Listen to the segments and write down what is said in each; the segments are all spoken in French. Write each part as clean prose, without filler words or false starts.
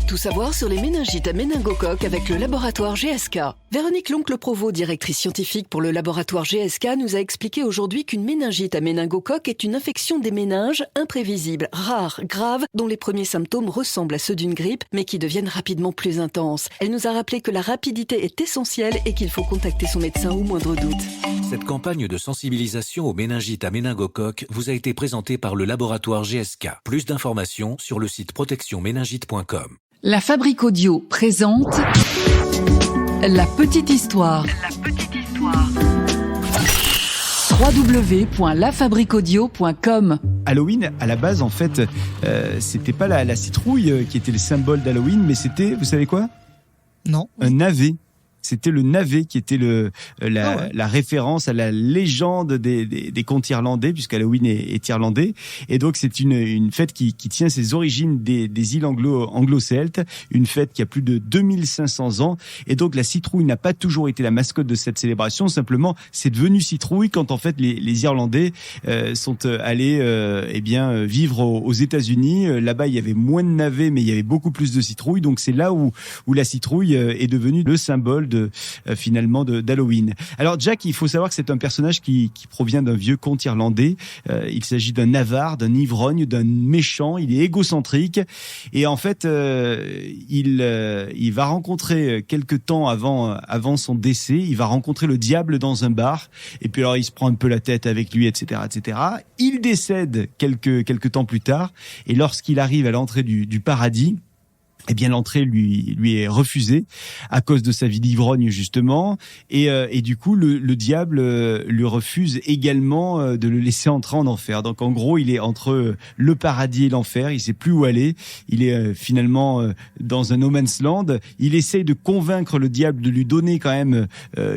Tout savoir sur les méningites à méningocoques avec le laboratoire GSK. Véronique Loncle-Provost, directrice scientifique pour le laboratoire GSK, nous a expliqué aujourd'hui qu'une méningite à méningocoque est une infection des méninges imprévisible, rare, grave, dont les premiers symptômes ressemblent à ceux d'une grippe, mais qui deviennent rapidement plus intenses. Elle nous a rappelé que la rapidité est essentielle et qu'il faut contacter son médecin au moindre doute. Cette campagne de sensibilisation aux méningites à méningocoques vous a été présentée par le laboratoire GSK. Plus d'informations sur le site protectionméningite.com. La Fabrique Audio présente La Petite Histoire. www.lafabriqueaudio.com. Halloween, à la base, en fait, c'était pas la citrouille qui était le symbole d'Halloween, mais c'était, vous savez quoi ? Non. Un navet. C'était le navet qui était la référence à la légende des contes irlandais, puisque Halloween est irlandais. Et donc, c'est une fête qui tient ses origines des îles anglo-celtes, une fête qui a plus de 2500 ans. Et donc, la citrouille n'a pas toujours été la mascotte de cette célébration. Simplement, c'est devenu citrouille quand, en fait, les Irlandais sont allés vivre aux États-Unis. Là-bas, il y avait moins de navets, mais il y avait beaucoup plus de citrouilles. Donc, c'est là où la citrouille est devenue le symbole d'Halloween. Alors Jack, il faut savoir que c'est un personnage qui provient d'un vieux conte irlandais. Il s'agit d'un avare, d'un ivrogne, d'un méchant. Il est égocentrique et en fait il va rencontrer quelque temps avant son décès, il va rencontrer le diable dans un bar et puis alors il se prend un peu la tête avec lui, etc. Il décède quelques temps plus tard et lorsqu'il arrive à l'entrée du paradis, eh bien l'entrée lui est refusée à cause de sa vie d'ivrogne justement et du coup le diable lui refuse également de le laisser entrer en enfer. Donc en gros, il est entre le paradis et l'enfer, il sait plus où aller. Il est finalement dans un no man's land. Il essaye de convaincre le diable de lui donner quand même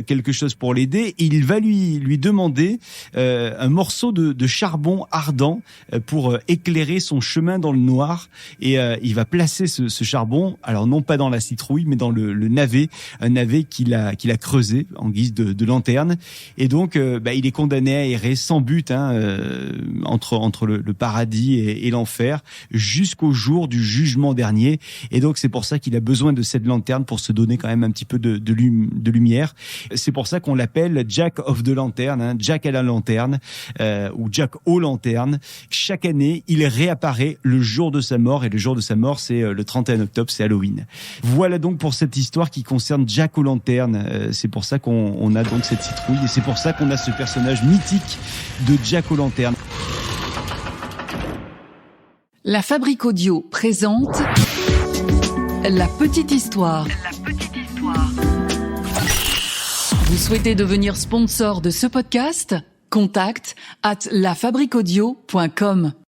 quelque chose pour l'aider et il va lui demander un morceau de charbon ardent pour éclairer son chemin dans le noir et il va placer ce charbon, alors non pas dans la citrouille, mais dans le navet, un navet qu'il a creusé en guise de lanterne. Et donc, il est condamné à errer sans but entre le paradis et l'enfer jusqu'au jour du jugement dernier. Et donc, c'est pour ça qu'il a besoin de cette lanterne pour se donner quand même un petit peu de lumière. C'est pour ça qu'on l'appelle Jack of the Lantern, Jack à la lanterne ou Jack aux lanternes. Chaque année, il réapparaît le jour de sa mort et le jour de sa mort, c'est le 31 octobre, c'est Halloween. Voilà donc pour cette histoire qui concerne Jack aux lanternes. C'est pour ça qu'on a donc cette citrouille et c'est pour ça qu'on a ce personnage mythique de Jack aux lanternes. La Fabrique Audio présente La Petite Histoire. Vous souhaitez devenir sponsor de ce podcast ? Contact @lafabriqueaudio.com.